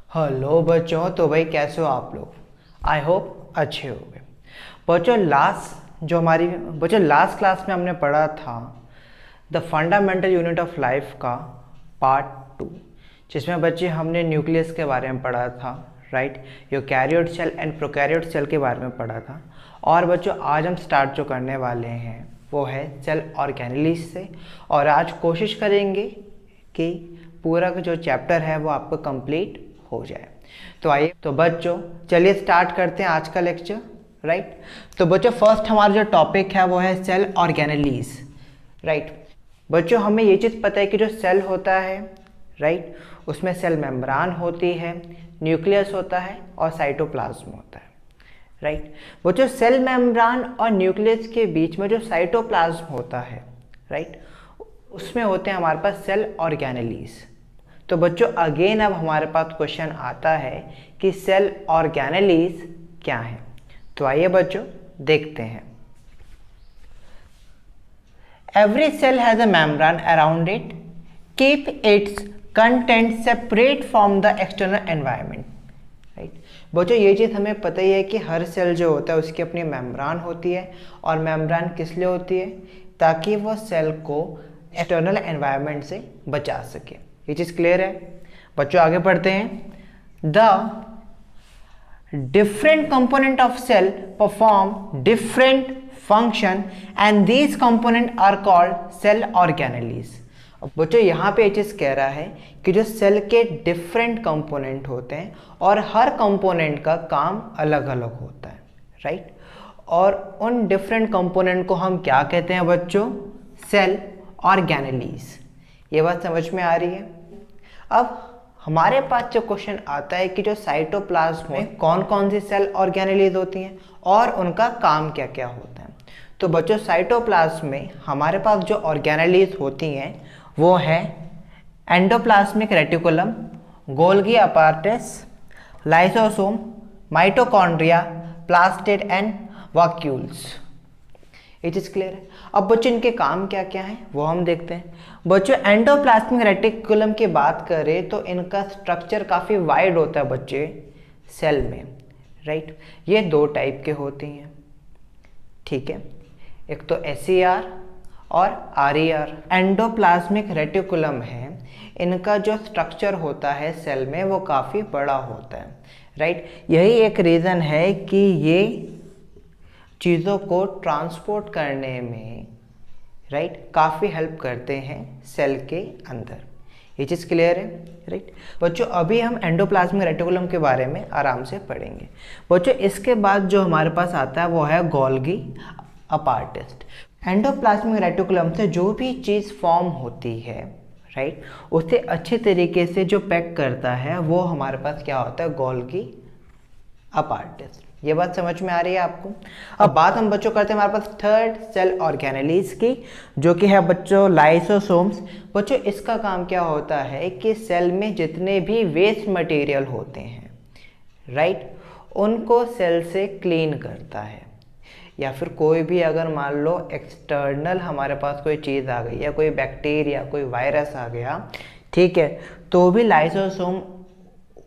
Hello बच्चों, तो भाई कैसे हो आप लोग। आई होप अच्छे होंगे। बच्चों लास्ट क्लास में हमने पढ़ा था the fundamental unit of life का पार्ट 2, जिसमें बच्चे हमने न्यूक्लियस के बारे में पढ़ा था, right. Eukaryote cell and prokaryote cell के बारे में पढ़ा था। और बच्चों आज हम स्टार्ट जो करने वाले हैं वो है सेल ऑर्गेनेलिज से, और आज कोशिश करेंगे कि पूरा का जो चैप्टर है वो आपको कंप्लीट हो जाए। तो आइए तो बच्चों चलिए स्टार्ट करते हैं आज का लेक्चर, राइट। तो बच्चों फर्स्ट हमारा जो टॉपिक है वो है सेल ऑर्गेनेलिज, राइट। बच्चों हमें ये चीज़ पता है कि जो सेल होता है, राइट, उसमें सेल मेम्ब्रेन होती है, न्यूक्लियस होता है और साइटोप्लाज्म होता है, राइट। बच्चों सेल मेम्ब्रेन और न्यूक्लियस के बीच में जो साइटोप्लाज्म होता है, राइट, उसमें होते हैं हमारे पास सेल ऑर्गेनेलिज। तो बच्चों अगेन अब हमारे पास क्वेश्चन आता है कि सेल ऑर्गेनेलिज क्या है। तो आइए बच्चों देखते हैं। Every cell has a membrane around it, keep its content separate from the external environment, right. बच्चों ये चीज़ हमें पता ही है कि हर सेल जो होता है उसकी अपनी मेम्ब्रेन होती है, और मेम्ब्रेन किस लिए होती है, ताकि वो सेल को एक्सटर्नल एनवायरनमेंट से बचा सके। ये चीज़ क्लियर है। बच्चों आगे पढ़ते हैं। The different component of cell perform different function and these component are called cell organelles. बच्चों यहाँ पे ये चीज़ कह रहा है कि जो सेल के डिफरेंट कंपोनेंट होते हैं और हर कंपोनेंट का काम अलग अलग होता है, राइट। और उन डिफरेंट कंपोनेंट को हम क्या कहते हैं बच्चों, सेल ऑर्गेनेलिज। ये बात समझ में आ रही है। अब हमारे पास जो क्वेश्चन आता है कि जो साइटोप्लाज्म में कौन कौन सी सेल ऑर्गेनेलिज होती हैं और उनका काम क्या क्या होता है। तो बच्चों साइटोप्लाज्म में हमारे पास जो ऑर्गेनेलिज होती हैं वो है endoplasmic reticulum, Golgi apparatus, lysosome, mitochondria, plastid and vacuoles. ये चीज़ क्लियर है। अब बच्चों इनके काम क्या क्या हैं वो हम देखते हैं। बच्चों एंडोप्लाज्मिक रेटिकुलम की बात करें तो इनका स्ट्रक्चर काफ़ी वाइड होता है बच्चे सेल में, राइट। ये दो टाइप के होती हैं, ठीक है। एक तो SER और RER। एंडोप्लाज्मिक रेटिकुलम है, इनका जो स्ट्रक्चर होता है सेल में वो काफ़ी बड़ा होता है, राइट। यही एक रीज़न है कि ये चीज़ों को ट्रांसपोर्ट करने में, राइट, काफ़ी हेल्प करते हैं सेल के अंदर। ये चीज़ क्लियर है, राइट। बच्चों अभी हम एंडोप्लाज्मिक रेटिकुलम के बारे में आराम से पढ़ेंगे। बच्चों इसके बाद जो हमारे पास आता है वो है गोल्गी अपार्टस। एंडोप्लाज्मिक रेटिकुलम से जो भी चीज़ फॉर्म होती है, राइट, उसे अच्छे तरीके से जो पैक करता है वो हमारे पास क्या होता है, गोल्गी अपार्टस। ये बात समझ में आ रही है आपको। अब बात हम बच्चों करते हैं हमारे पास थर्ड सेल ऑर्गेनेलिज की, जो कि है बच्चों लाइसोसोम्स। बच्चों इसका काम क्या होता है कि सेल में जितने भी वेस्ट मटेरियल होते हैं, राइट, उनको सेल से क्लीन करता है। या फिर कोई भी अगर मान लो एक्सटर्नल हमारे पास कोई चीज़ आ गई या कोई बैक्टीरिया कोई वायरस आ गया, ठीक है, तो भी लाइसोसोम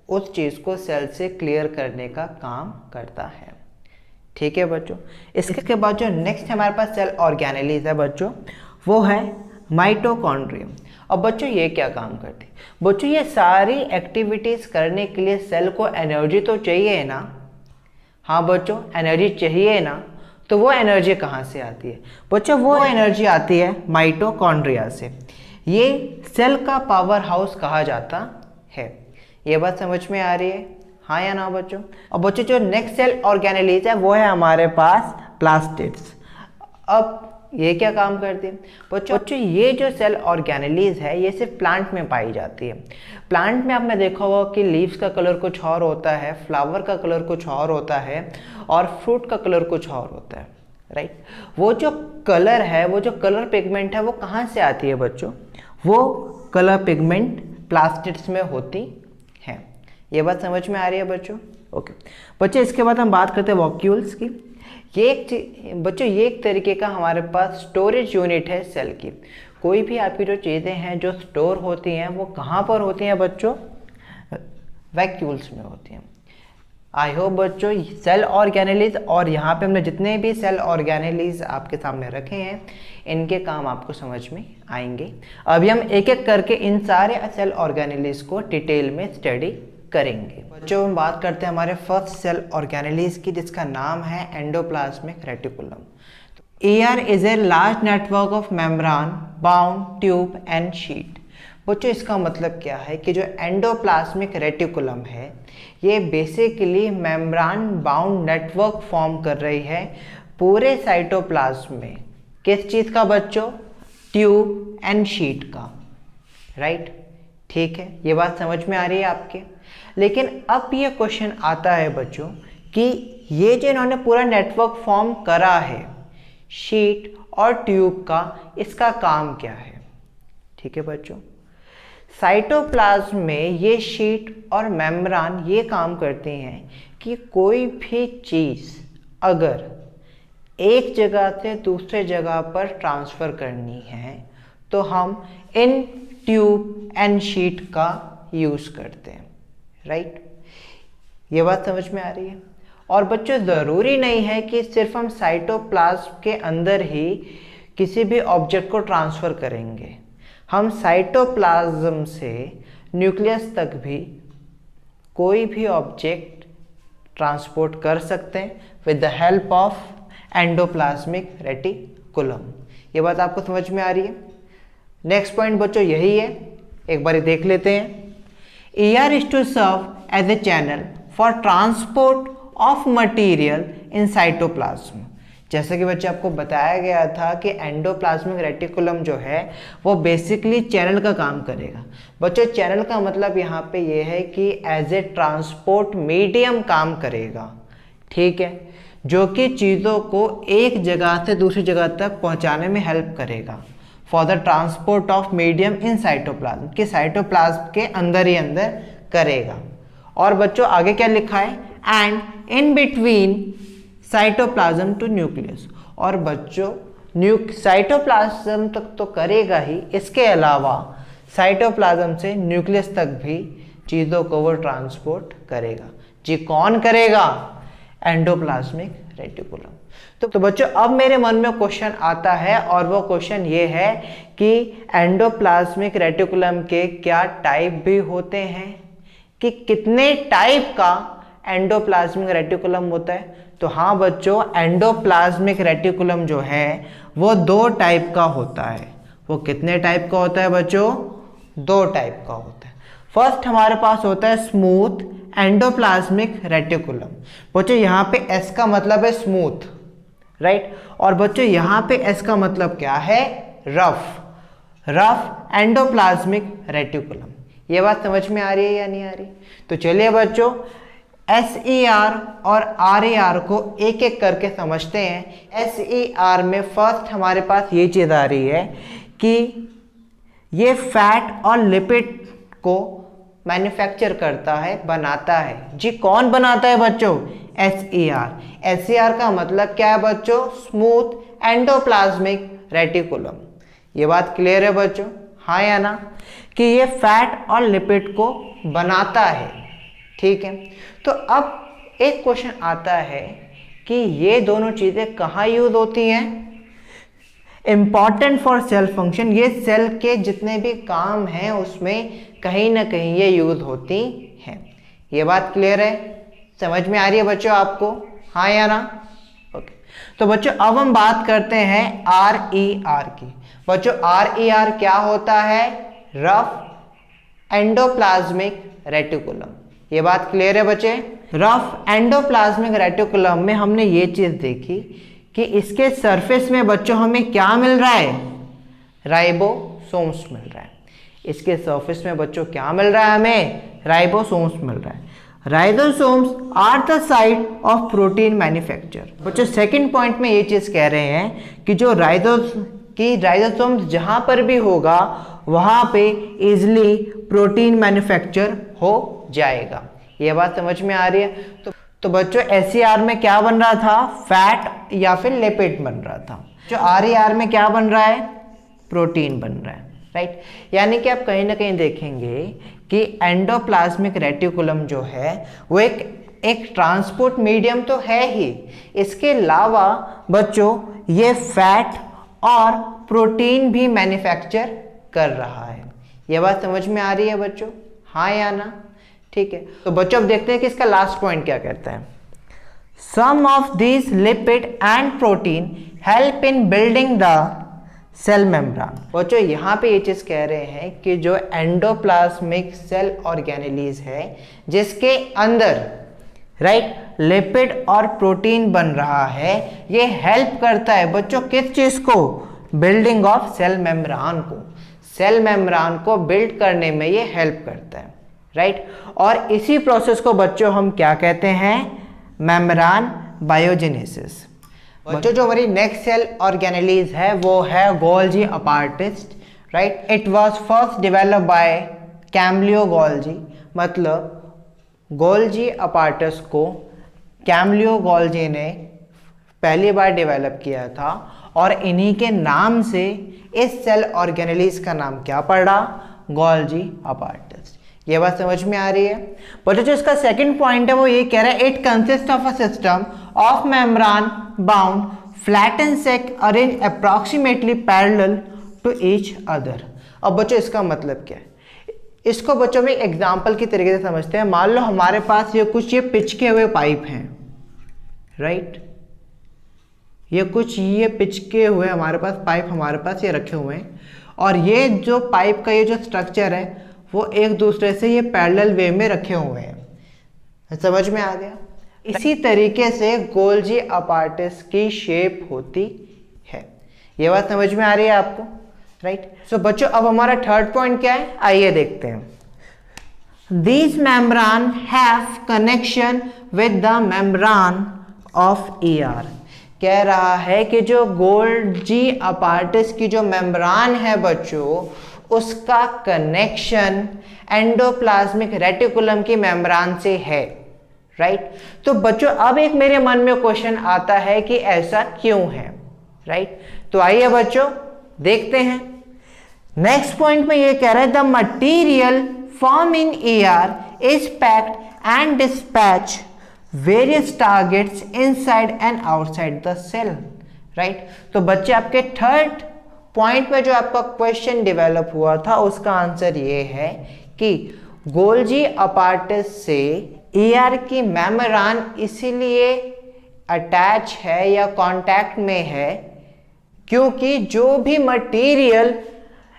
उस चीज़ को सेल से क्लियर करने का काम करता है, ठीक है बच्चों। इसके बाद जो नेक्स्ट हमारे पास सेल ऑर्गेनेलिज है बच्चों वो है माइटोकॉन्ड्रियम। अब बच्चों ये क्या काम करते हैं, बच्चों ये सारी एक्टिविटीज़ करने के लिए सेल को एनर्जी तो चाहिए ना। हाँ बच्चों एनर्जी चाहिए ना, तो वो एनर्जी कहाँ से आती है बच्चों, वो एनर्जी आती है माइटोकॉन्ड्रिया से। ये सेल का पावर हाउस कहा जाता है। ये बात समझ में आ रही है, हाँ या ना बच्चों। अब बच्चों जो नेक्स्ट सेल ऑर्गेनेलिज है वो है हमारे पास प्लास्टिड्स। अब ये क्या काम करती है बच्चों, ये जो सेल ऑर्गेनेलिज है ये सिर्फ प्लांट में पाई जाती है। प्लांट में आपने देखा होगा कि लीव्स का कलर कुछ और होता है, फ्लावर का कलर कुछ और होता है, और फ्रूट का कलर कुछ और होता है, राइट। वो जो कलर है, वो जो कलर पिगमेंट है वो कहाँ से आती है बच्चों, वो कलर पिगमेंट प्लास्टिड्स में होती है। ये बात समझ में आ रही है बच्चों, ओके। बच्चों इसके बाद हम बात करते हैं वॉक्यूल्स की। ये एक तरीके का हमारे पास स्टोरेज यूनिट है सेल की। कोई भी आपकी जो चीज़ें हैं जो स्टोर होती हैं वो कहाँ पर होती हैं बच्चों, वैक्यूल्स में होती हैं। आई होप बच्चों सेल ऑर्गेनेलीज और यहाँ पे हमने जितने भी सेल ऑर्गेनेलीज आपके सामने रखे हैं इनके काम आपको समझ में आएंगे। अभी हम एक एक करके इन सारे सेल ऑर्गेनेलीज को डिटेल में स्टडी करेंगे। बच्चों हम बात करते हैं हमारे फर्स्ट सेल ऑर्गेनेलीज की, जिसका नाम है endoplasmic reticulum. ER is a large network of membrane bound tube and sheet. बच्चों इसका मतलब क्या है कि जो एंडोप्लाज्मिक रेटिकुलम है ये basically membrane bound network form कर रही है पूरे साइटोप्लाज्म में। किस चीज़ का बच्चों? ट्यूब एंड शीट का, राइट? ठीक है, ये बात समझ में आ रही है आपके। लेकिन अब ये क्वेश्चन आता है बच्चों कि ये जो इन्होंने पूरा नेटवर्क फॉर्म करा है शीट और ट्यूब का, इसका काम क्या है? ठीक है बच्चों, साइटोप्लाज्म में ये शीट और मेम्ब्रेन ये काम करते हैं कि कोई भी चीज़ अगर एक जगह से दूसरे जगह पर ट्रांसफ़र करनी है तो हम इन ट्यूब एंड शीट का यूज़ करते हैं, राइट? ये बात समझ में आ रही है। और बच्चों ज़रूरी नहीं है कि सिर्फ हम साइटोप्लाज्म के अंदर ही किसी भी ऑब्जेक्ट को ट्रांसफ़र करेंगे। हम साइटोप्लाज्म से न्यूक्लियस तक भी कोई भी ऑब्जेक्ट ट्रांसपोर्ट कर सकते हैं with the help of endoplasmic reticulum. ये बात आपको समझ में आ रही है। नेक्स्ट पॉइंट बच्चों यही है, एक बार देख लेते हैं। ER is to serve as a channel for transport of material in cytoplasm। जैसे कि बच्चे आपको बताया गया था कि एंडोप्लाज्मिक रेटिकुलम जो है वो बेसिकली चैनल का काम करेगा। बच्चों चैनल का मतलब यहाँ पे ये है कि एज ए ट्रांसपोर्ट मीडियम काम करेगा, ठीक है, जो कि चीज़ों को एक जगह से दूसरी जगह तक पहुँचाने में हेल्प करेगा for the transport of medium in cytoplasm, कि साइटोप्लाज्म के अंदर ही अंदर करेगा। और बच्चों आगे क्या लिखा है? And in between cytoplasm to nucleus. और बच्चों साइटोप्लाज्म तक तो करेगा ही, इसके अलावा साइटोप्लाज्म से न्यूक्लियस तक भी चीज़ों को वो ट्रांसपोर्ट करेगा। जी कौन करेगा? Endoplasmic reticulum. तो बच्चों अब मेरे मन में क्वेश्चन आता है और वो क्वेश्चन ये है कि एंडोप्लाज्मिक रेटिकुलम के क्या टाइप भी होते हैं, कि कितने टाइप का एंडोप्लाज्मिक रेटिकुलम होता है? तो हाँ बच्चों, एंडोप्लाज्मिक रेटिकुलम जो है वो 2 टाइप का होता है। वो कितने टाइप का होता है बच्चों? 2 टाइप का होता है। फर्स्ट हमारे पास होता है स्मूथ एंडोप्लाज्मिक रेटिकुलम। बच्चों यहाँ पे S का मतलब है स्मूथ, राइट? और बच्चों यहाँ पे S का मतलब क्या है? Rough endoplasmic reticulum. ये बात समझ में आ रही है या नहीं आ रही? तो चलिए बच्चों SER और RER को एक एक करके समझते हैं। SER में फर्स्ट हमारे पास ये चीज़ आ रही है कि ये फैट और लिपिड को मैन्युफैक्चर करता है, बनाता है। जी कौन बनाता है बच्चों? SER। SER का मतलब क्या है बच्चों? Smooth endoplasmic reticulum. ये बात क्लियर है बच्चों? हाँ या ना? कि ये फैट और लिपिड को बनाता है, ठीक है। तो अब एक क्वेश्चन आता है कि ये दोनों चीज़ें कहाँ यूज होती हैं? इम्पॉर्टेंट फॉर सेल फंक्शन, ये सेल के जितने भी काम हैं उसमें कहीं ना कहीं ये यूज होती हैं। ये बात क्लियर है? समझ में आ रही है बच्चों आपको? हाँ या ना? ओके। तो बच्चों अब हम बात करते हैं RER की। बच्चों RER क्या होता है? Rough endoplasmic reticulum. ये बात क्लियर है बच्चे? रफ एंडोप्लाज्मिक रेटिकुलम में हमने ये चीज देखी कि इसके सरफेस में बच्चों हमें क्या मिल रहा है? राइबोसोम्स मिल रहा है। इसके सरफेस में बच्चों क्या मिल रहा है हमें? राइबोसोम्स मिल रहा है। Ribosomes are the site of protein manufacture. बच्चों सेकंड पॉइंट में ये चीज कह रहे हैं कि जो राइबोसोम्स जहां पर भी होगा वहां पे इजिली प्रोटीन मैन्युफैक्चर हो जाएगा। ये बात समझ में आ रही है? तो बच्चों SER में क्या बन रहा था? फैट या फिर लिपिड बन रहा था। जो RER में क्या बन रहा है? प्रोटीन बन रहा है। राइट। यानी कि आप कहीं ना कहीं देखेंगे कि एंडोप्लाज्मिक रेटिकुलम जो है वो एक ट्रांसपोर्ट मीडियम तो है ही, इसके अलावा बच्चों ये फैट और प्रोटीन भी मैन्युफैक्चर कर रहा है। ये बात समझ में आ रही है बच्चों, हाँ या ना? ठीक है, तो बच्चों अब देखते हैं कि इसका लास्ट पॉइंट क्या कहता है। Some of these lipid and protein help in building the cell membrane. बच्चों यहाँ पे ये चीज कह रहे हैं कि जो एंडोप्लाज्मिक सेल ऑर्गेनेलीज है जिसके अंदर राइट लिपिड और प्रोटीन बन रहा है, ये हेल्प करता है बच्चों किस चीज को? बिल्डिंग ऑफ सेल मेम्ब्रेन को, सेल मेम्ब्रेन को बिल्ड करने में ये हेल्प करता है, राइट। और इसी प्रोसेस को बच्चों हम क्या कहते हैं? Membrane biogenesis. बच्चों जो हमारी नेक्स्ट सेल ऑर्गेनेलीज है वो है Golgi apparatus, right. It was first developed by Camillo Golgi, मतलब गोल्जी अपार्टिस को कैम्लियो गोल्जी ने पहली बार डेवलप किया था और इन्हीं के नाम से इस सेल ऑर्गेनेलीज का नाम क्या पड़ा? गोल्जी अपार्टिस। ये बात समझ में आ रही है? बच्चों जो इसका सेकंड पॉइंट है वो ये कह रहा है it consist of a system of membrane bound flat and sac arrange approximately parallel to each other. अब बच्चों इसका मतलब क्या है? इसको बच्चों में एग्जाम्पल की तरीके से समझते हैं। मान लो हमारे पास ये पिचके हुए पाइप हैं, राइट। ये पिचके हुए हमारे पास पाइप हमारे पास ये रखे हुए हैं और ये जो पाइप का ये जो स्ट्रक्चर है वो एक दूसरे से ये पैरेलल वे में रखे हुए हैं। समझ में आ गया? इसी तरीके से गोल्जी अपार्टिस की शेप होती है। ये बात समझ में आ रही है आपको, राइट। सो बच्चों अब हमारा थर्ड पॉइंट क्या है, आइए देखते हैं। These membrane have connection with the membrane of ER। कह रहा है कि जो गोल्जी अपार्टिस की जो मेम्ब्रेन है बच्चों, उसका कनेक्शन एंडोप्लाज्मिक रेटिकुलम की मेम्ब्रेन से है, राइट। तो बच्चों अब एक मेरे मन में क्वेश्चन आता है कि ऐसा क्यों है, राइट। तो आइए बच्चों देखते हैं। नेक्स्ट पॉइंट में ये कह रहा है the material form in ER is packed and dispatch various targets inside and outside the cell, right. तो बच्चे आपके थर्ड पॉइंट में जो आपका क्वेश्चन डेवलप हुआ था उसका आंसर ये है कि गोल्जी अपार्टिस से ER की मेम्ब्रेन इसीलिए अटैच है या कांटेक्ट में है क्योंकि जो भी मटेरियल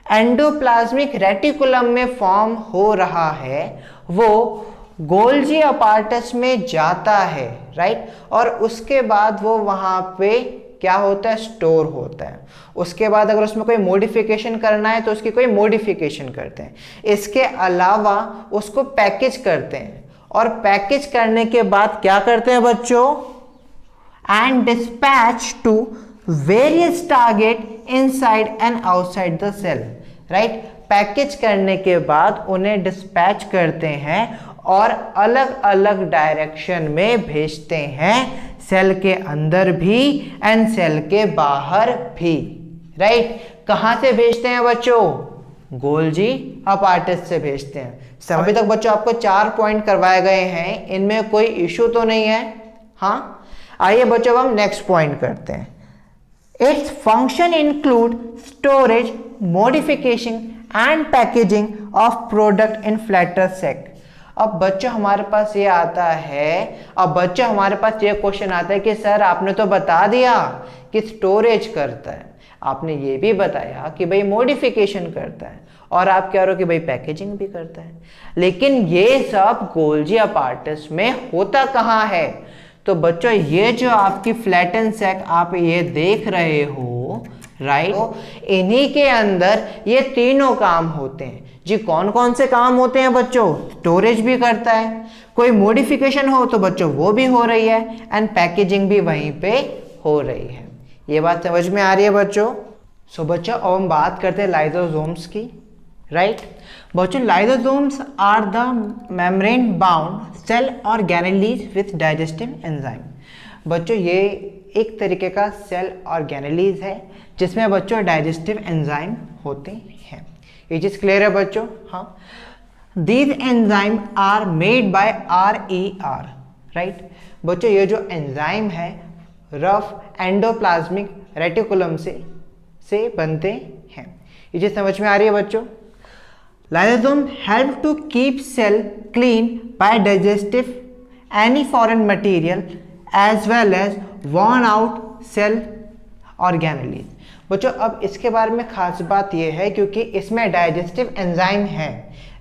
एंडोप्लाज्मिक रेटिकुलम में फॉर्म हो रहा है वो गोल्जी अपार्टिस में जाता है, राइट। और उसके बाद वो वहां पे क्या होता है? स्टोर होता है। उसके बाद अगर उसमें कोई मॉडिफिकेशन करना है तो उसकी कोई मॉडिफिकेशन करते हैं। इसके अलावा उसको पैकेज करते हैं और पैकेज करने के बाद क्या करते हैं बच्चों? And dispatch to various target inside and outside the cell, right. Package करने के बाद उन्हें डिस्पैच करते हैं और अलग अलग डायरेक्शन में भेजते हैं, सेल के अंदर भी एंड सेल के बाहर भी, राइट। कहां से भेजते हैं बच्चों? गोल्जी अपार्टिस से भेजते हैं। अभी तक बच्चों आपको 4 पॉइंट करवाए गए हैं, इनमें कोई इश्यू तो नहीं है? हाँ, आइए बच्चों हम नेक्स्ट पॉइंट करते हैं। Its function include storage, modification and packaging of product in flatter sac। अब बच्चों हमारे पास ये आता है, अब बच्चों हमारे पास ये क्वेश्चन आता है कि सर आपने तो बता दिया कि स्टोरेज करता है, आपने ये भी बताया कि भाई मॉडिफिकेशन करता है और आप कह रहे हो कि भाई पैकेजिंग भी करता है, लेकिन ये सब गोल्जी अपार्टिस में होता कहाँ है? तो बच्चों ये जो आपकी फ्लैटन सैक आप ये देख रहे हो, राइट, इन्हीं के अंदर ये तीनों काम होते हैं जी। कौन कौन से काम होते हैं बच्चों? स्टोरेज भी करता है, कोई मॉडिफिकेशन हो तो बच्चों वो भी हो रही है एंड पैकेजिंग भी वहीं पे हो रही है। ये बात समझ में आ रही है बच्चों? सो बच्चों अब हम बात करते हैं लाइसोसोम्स की, राइट। बच्चों lysosomes are the membrane bound cell organelles with digestive enzyme. बच्चों ये एक तरीके का सेल ऑर्गेनेलीज है जिसमें बच्चों डाइजेस्टिव एंजाइम होते हैं। ये चीज क्लियर है बच्चों? हाँ, these enzyme are made by RER, right बच्चों। ये जो एंजाइम है रफ एंडोप्लाज्मिक रेटिकुलम से बनते हैं। ये चीज समझ में आ रही है बच्चों? Lysosome help to keep cell clean by digestive any foreign material as well as worn out cell organelles. बच्चों अब इसके बारे में खास बात यह है क्योंकि इसमें डाइजेस्टिव एंजाइम है,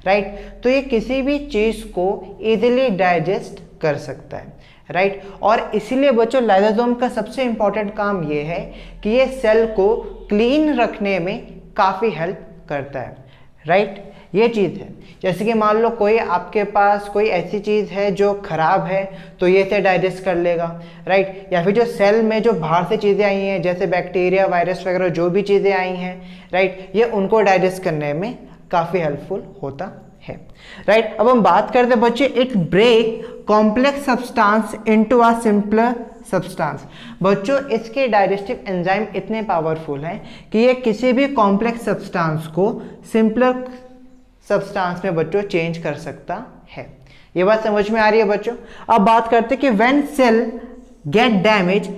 राइट, तो ये किसी भी चीज को इजीली डाइजेस्ट कर सकता है, राइट। और इसीलिए बच्चों लाइसोसोम का सबसे इंपॉर्टेंट काम ये है कि ये सेल को क्लीन रखने में काफी हेल्प करता है, राइट। ये चीज है, जैसे कि मान लो कोई आपके पास कोई ऐसी चीज है जो खराब है तो ये इसे डाइजेस्ट कर लेगा, राइट। या फिर जो सेल में जो बाहर से चीजें आई हैं जैसे बैक्टीरिया वायरस वगैरह जो भी चीजें आई हैं, राइट, ये उनको डाइजेस्ट करने में काफी हेल्पफुल होता है, राइट। अब हम बात करते हैं बच्चे, it break complex substance into a simpler substance. बच्चों इसके डाइजेस्टिव एंजाइम इतने पावरफुल हैं कि ये किसी भी कॉम्प्लेक्स सब्सटेंस को सिंपलर सब्सटेंस में बच्चों चेंज कर सकता है। ये बात समझ में आ रही है बच्चों? अब बात करते हैं कि when cell get damage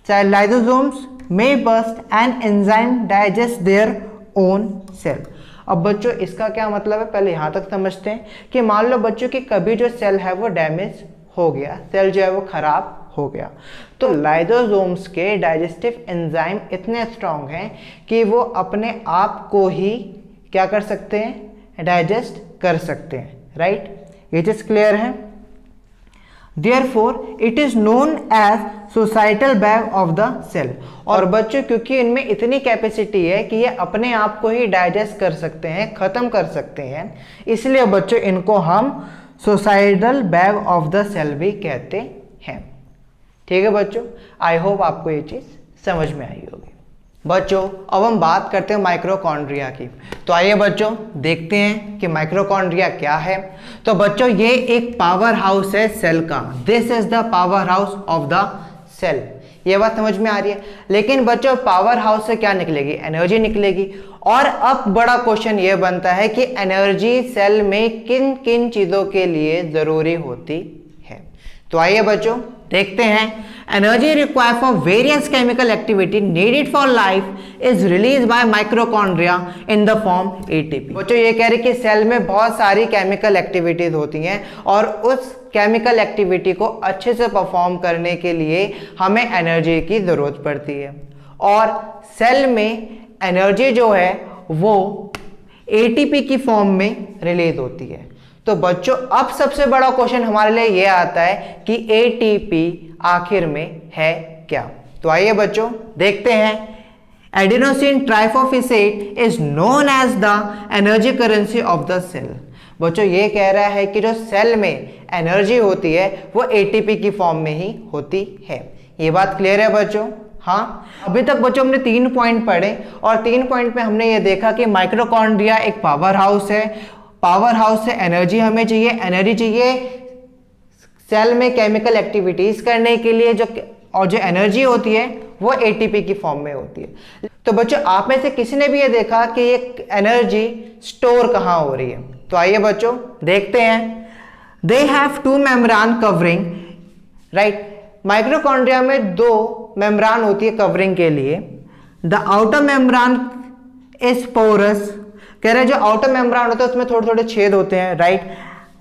lysosomes may burst and enzyme digest their own cell. अब बच्चों इसका क्या मतलब है, पहले यहां तक समझते हैं कि मान लो बच्चों की कभी जो सेल है वो डैमेज हो गया, सेल जो है वो खराब हो गया, तो लाइसोसोम्स के डाइजेस्टिव एंजाइम इतने स्ट्रांग हैं कि वो अपने आप को ही क्या कर सकते हैं, डाइजेस्ट कर सकते हैं, राइट। ये चीज क्लियर है? Therefore, it is known as societal bag of the cell। और बच्चों क्योंकि इनमें इतनी कैपेसिटी है कि ये अपने आप को ही डाइजेस्ट कर सकते हैं, खत्म कर सकते हैं, इसलिए बच्चों इनको हम suicidal bag of the cell भी कहते हैं। ठीक है बच्चों, आई होप आपको ये चीज समझ में आई होगी। बच्चों अब हम बात करते हैं माइक्रोकॉन्ड्रिया की, तो आइए बच्चों देखते हैं कि माइक्रोकॉन्ड्रिया क्या है। तो बच्चों ये एक पावर हाउस है सेल का, this is the power house of the cell. ये बात समझ में आ रही है? लेकिन बच्चों पावर हाउस से क्या निकलेगी, एनर्जी निकलेगी। और अब बड़ा क्वेश्चन ये बनता है कि एनर्जी सेल में किन किन चीजों के लिए जरूरी होती है। तो आइए बच्चों देखते हैं। Energy required for various chemical activity needed for life is release by माइक्रोकॉन्ड्रिया in the form ATP. बच्चों ये कह रहे कि सेल में बहुत सारी केमिकल एक्टिविटीज होती हैं और उस केमिकल एक्टिविटी को अच्छे से परफॉर्म करने के लिए हमें एनर्जी की जरूरत पड़ती है। और सेल में एनर्जी जो है वो एटीपी की फॉर्म में रिलीज होती है। तो बच्चों अब सबसे बड़ा क्वेश्चन हमारे लिए ये आता है कि एटीपी आखिर में है क्या। तो आइए बच्चों देखते हैं। Adenosine triphosphate is known as the energy currency of the cell. बच्चों ये कह रहा है कि जो सेल में एनर्जी होती है वो एटीपी की फॉर्म में ही होती है। ये बात क्लियर है बच्चों? हाँ, अभी तक बच्चों हमने 3 पॉइंट पढ़े और 3 पॉइंट में हमने ये देखा कि माइक्रोकॉन्ड्रिया एक पावर हाउस है, पावर हाउस से एनर्जी हमें चाहिए, एनर्जी चाहिए सेल में केमिकल एक्टिविटीज करने के लिए, और जो एनर्जी होती है वो एटीपी की फॉर्म में होती है। तो बच्चों आप में से किसी ने भी ये देखा कि ये एनर्जी स्टोर कहाँ हो रही है? तो आइए बच्चों देखते हैं। They have 2 membrane covering, right. Mitochondria में 2 मेम्ब्रेन होती है कवरिंग के लिए। The outer membrane is porous, कह रहे हैं जो आउटर मेम्ब्रेन होता है उसमें थोड़े थोड़े छेद होते हैं, right.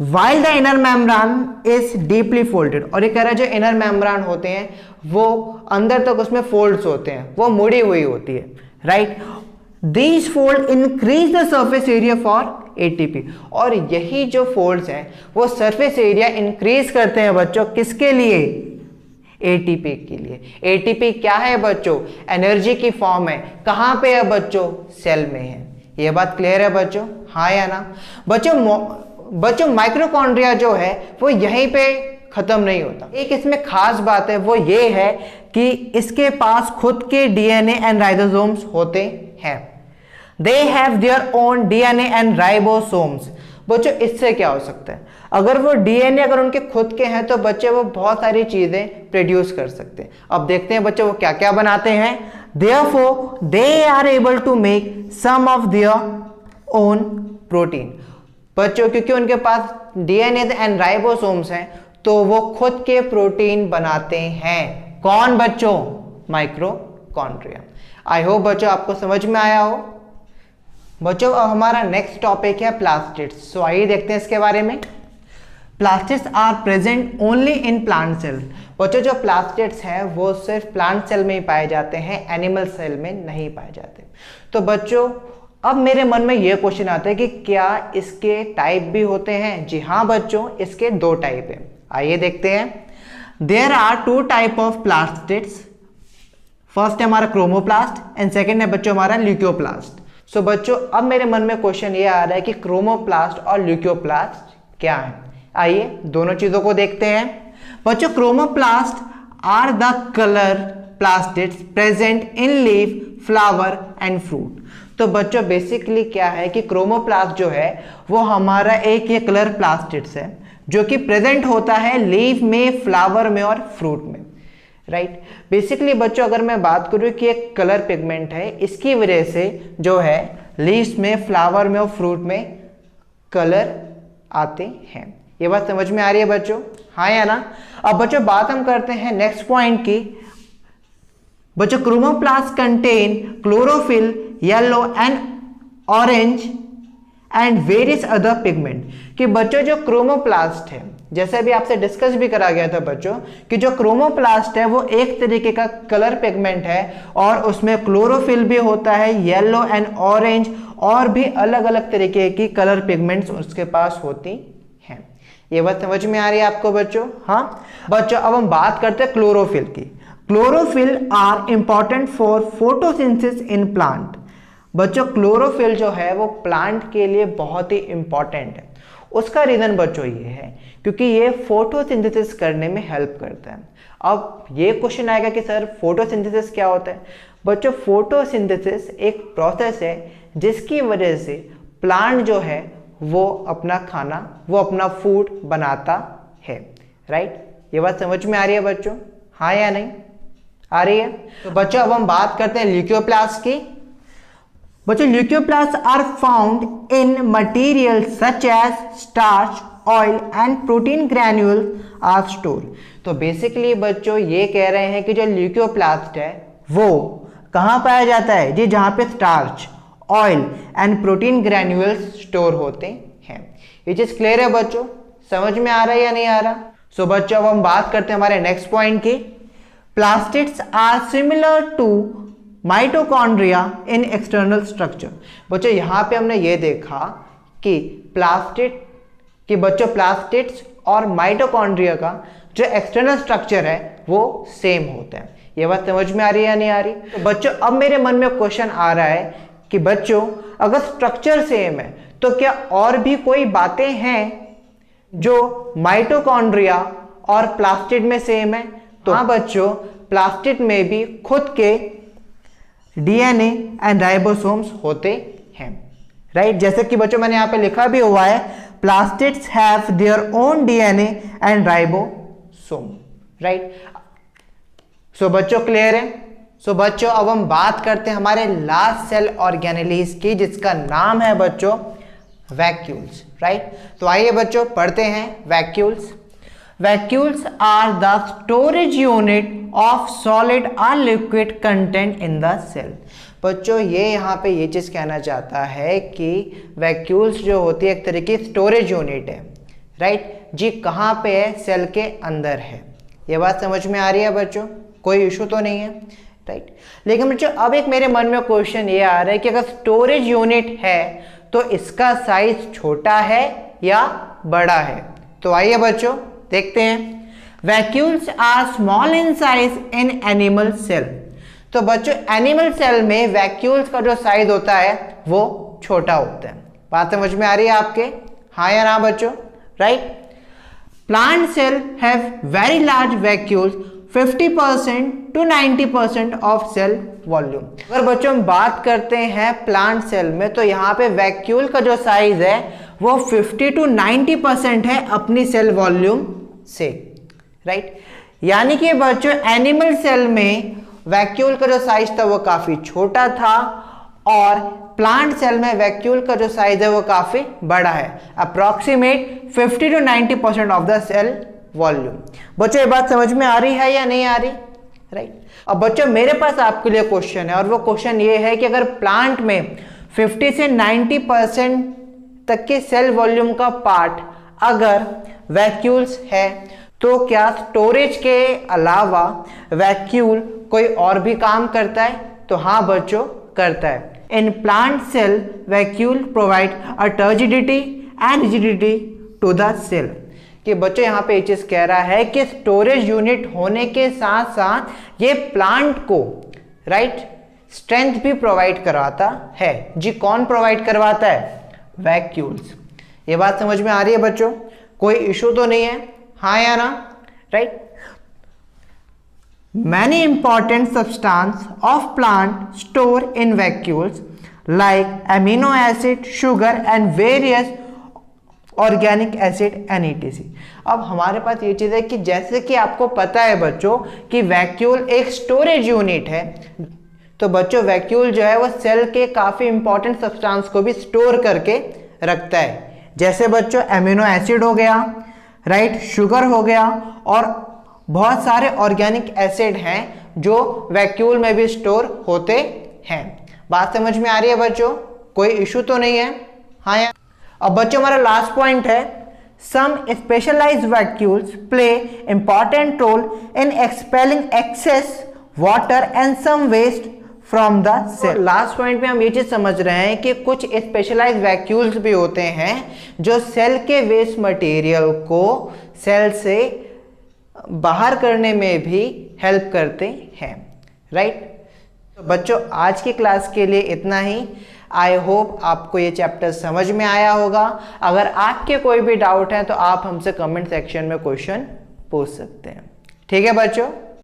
While the inner membrane is deeply folded, और ये कह रहा है जो इनर मेम्ब्रेन होते हैं वो अंदर तक उसमें फोल्ड्स होते हैं, वो मुड़ी हुई होती है, right. These fold increase the surface area for ATP, और यही जो फोल्ड्स हैं वो सरफेस एरिया इंक्रीज करते हैं बच्चों, किसके लिए? एटीपी के लिए। एटीपी क्या है बच्चों? एनर्जी की फॉर्म है। कहां पे है बच्चों? सेल में है। ये बात क्लियर है बच्चों? हाँ या ना? बच्चों माइक्रोकॉन्ड्रिया जो है वो यहीं पे खत्म नहीं होता। एक इसमें खास बात है वो ये है कि इसके पास खुद के डीएनए एंड राइबोसोम्स होते हैं। They have their own DNA and ribosomes. बच्चों इससे क्या हो सकता है? अगर वो डीएनए अगर उनके खुद के हैं तो बच्चे वो बहुत सारी चीजें प्रोड्यूस कर सकते हैं। अब देखते हैं बच्चे वो क्या क्या बनाते हैं। Therefore, they are able to make some of their own protein. बच्चों क्योंकि उनके पास डीएनए एंड राइबोसोम्स हैं तो वो खुद के प्रोटीन बनाते हैं। कौन बच्चों? माइटोकॉन्ड्रिया। आई होप बच्चों आपको समझ में आया हो। बच्चों अब हमारा नेक्स्ट टॉपिक है प्लास्टिड्स। सो आइए देखते हैं इसके बारे में। Plastids are present only in plant cell. बच्चों जो प्लास्टिड्स हैं वो सिर्फ प्लांट सेल में ही पाए जाते हैं, एनिमल सेल में नहीं पाए जाते। तो बच्चों अब मेरे मन में ये क्वेश्चन आता है कि क्या इसके टाइप भी होते हैं? जी हाँ बच्चों, इसके 2 टाइप हैं। आइए देखते हैं। There are 2 type of plastids. First है हमारा क्रोमोप्लास्ट एंड सेकेंड है बच्चों हमारा ल्यूकोप्लास्ट। सो बच्चों अब मेरे मन में क्वेश्चन ये आ रहा है कि क्रोमोप्लास्ट और ल्यूकोप्लास्ट क्या है। आइए दोनों चीजों को देखते हैं। बच्चों chromoplast are the colour plastids present in leaf, flower and fruit. तो बच्चों बेसिकली क्या है कि क्रोमोप्लास्ट जो है वो हमारा एक ये कलर प्लास्टिड्स है जो कि प्रेजेंट होता है लीफ में, फ्लावर में और फ्रूट में, राइट। बेसिकली बच्चों अगर मैं बात करूं कि एक कलर पिगमेंट है, इसकी वजह से जो है लीव्स में, फ्लावर में और फ्रूट में कलर आते हैं। ये बात समझ में आ रही है बच्चों? हाँ या ना? अब बच्चों बात हम करते हैं नेक्स्ट पॉइंट की। बच्चों chromoplast contain chlorophyll, yellow and orange and various other pigment. कि बच्चों जो क्रोमोप्लास्ट है, जैसे भी आपसे डिस्कस भी करा गया था बच्चों कि जो क्रोमोप्लास्ट है वो एक तरीके का कलर पिगमेंट है और उसमें क्लोरोफिल भी होता है, येलो एंड ऑरेंज और भी अलग अलग तरीके की कलर पिगमेंट्स उसके पास होती हैं। ये बात समझ में आ रही है आपको बच्चों? हाँ बच्चों अब हम बात करते हैं क्लोरोफिल की। Chlorophyll are important for photosynthesis in plant. बच्चों क्लोरोफिल जो है वो प्लांट के लिए बहुत ही इंपॉर्टेंट है। उसका रीजन बच्चों ये है क्योंकि ये फोटोसिंथेसिस करने में हेल्प करता है। अब ये क्वेश्चन आएगा कि सर फोटोसिंथेसिस क्या होता है? बच्चों फोटोसिंथेसिस एक प्रोसेस है जिसकी वजह से प्लांट जो है वो अपना खाना, वो अपना फूड बनाता है, राइट। ये बात समझ में आ रही है बच्चों? हाँ या नहीं आ रही है? तो बच्चों अब हम बात करते हैं ल्यूकोप्लास्ट की। बच्चों leucoplast are found in material such as starch, oil and protein granule are store. तो बेसिकली बच्चों ये कह रहे हैं कि जो ल्यूकोप्लास्ट है वो कहाँ पाया जाता है? जी जहाँ पे starch, oil and protein granules store होते हैं। ये चीज क्लियर है बच्चों? समझ में आ रहा है या नहीं आ रहा? सो बच्चों अब हम बात करते हैं हमारे नेक्स्ट पॉइंट की। Plastids are similar to mitochondria in external structure. बच्चों यहां पे हमने ये देखा कि बच्चों प्लास्टिड्स और माइटोकॉन्ड्रिया का जो एक्सटर्नल स्ट्रक्चर है वो सेम होता है। ये बात समझ में आ रही है या नहीं आ रही? तो बच्चों अब मेरे मन में क्वेश्चन आ रहा है कि बच्चों अगर स्ट्रक्चर सेम है तो क्या और भी कोई बातें हैं जो माइटोकॉन्ड्रिया और प्लास्टिड में सेम है? तो हाँ बच्चों प्लास्टिड में भी खुद के डीएनए एंड राइबोसोम्स होते हैं, राइट। जैसे कि बच्चों मैंने यहां पे लिखा भी हुआ है plastids have their own DNA and ribosome, right. So बच्चों क्लियर है? सो बच्चों अब हम बात करते हैं हमारे लास्ट सेल ऑर्गेनेलीज की जिसका नाम है बच्चों वैक्यूल्स, राइट। तो आइए बच्चों पढ़ते हैं vacuoles. Vacuoles are the storage unit of solid और liquid content in the cell. बच्चों ये यहाँ पे ये चीज कहना चाहता है कि वैक्यूल्स जो होती है एक तरह की स्टोरेज यूनिट है, राइट जी। कहाँ पे है? सेल के अंदर है। ये बात समझ में आ रही है बच्चों? कोई इशू तो नहीं है, राइट। लेकिन बच्चों अब एक मेरे मन में क्वेश्चन ये आ रहा है कि अगर स्टोरेज यूनिट है तो इसका साइज छोटा है या बड़ा है? तो आइए बच्चों देखते हैं। Vacuoles are small in size in animal cell. तो बच्चों एनिमल सेल में वैक्यूल्स का जो साइज होता है वो छोटा होता है। बात समझ में आ रही है आपके? हाँ या ना बच्चों? Right. Plant cell have very large vacuoles 50% to 90% of cell volume. अगर बच्चों हम बात करते हैं प्लांट सेल में तो यहाँ पे वैक्यूल का जो साइज है वो 50 to 90% है अपनी सेल वॉल्यूम से, राइट। यानी कि बच्चों एनिमल सेल में वैक्यूल का जो साइज था वो काफी छोटा था और प्लांट सेल में वैक्यूल का जो साइज है वो काफी बड़ा है, approximate 50 to 90% of the cell volume. बच्चों ये बात समझ में आ रही है या नहीं आ रही? राइट। अब बच्चों मेरे पास आपके लिए क्वेश्चन है, और वो क्वेश्चन ये है कि अगर प्लांट में 50 से 90% तक के सेल वॉल्यूम का पार्ट अगर वैक्यूल्स है, तो क्या स्टोरेज के अलावा वैक्यूल कोई और भी काम करता है? तो हाँ बच्चों, करता है। In plant cell vacuole provide a turgidity and rigidity to the cell. कि बच्चों यहाँ पे ये चीज कह रहा है कि स्टोरेज यूनिट होने के साथ साथ ये प्लांट को राइट स्ट्रेंथ भी प्रोवाइड करवाता है। जी कौन प्रोवाइड करवाता है? वैक्यूल्स। ये बात समझ में आ रही है बच्चों? कोई इशू तो नहीं है? हाँ या ना? Right. Many important substances of plant store in vacuoles like amino acid, sugar and various organic acid and etc. अब हमारे पास ये चीज है कि जैसे कि आपको पता है बच्चों कि वैक्यूल एक स्टोरेज यूनिट है, तो बच्चों वैक्यूल जो है वो सेल के काफी इंपॉर्टेंट सब्सटेंस को भी स्टोर करके रखता है। जैसे बच्चों एमिनो एसिड हो गया, राइट, शुगर हो गया, और बहुत सारे ऑर्गेनिक एसिड हैं जो वैक्यूल में भी स्टोर होते हैं। बात समझ में आ रही है बच्चों? कोई इशू तो नहीं है? हाँ या? अब बच्चों हमारा लास्ट पॉइंट है, some specialised vacuoles play important role in expelling excess water and some waste from the cell. Last point में हम ये चीज समझ रहे हैं कि कुछ स्पेशलाइज्ड वैक्यूल्स भी होते हैं जो सेल के वेस्ट मटेरियल को सेल से बाहर करने में भी हेल्प करते हैं। राइट। तो बच्चों आज की क्लास के लिए इतना ही। आई होप आपको ये चैप्टर समझ में आया होगा। अगर आपके कोई भी डाउट है तो आप हमसे कमेंट सेक्शन में क्वेश्चन पूछ सकते हैं। ठीक है बच्चों?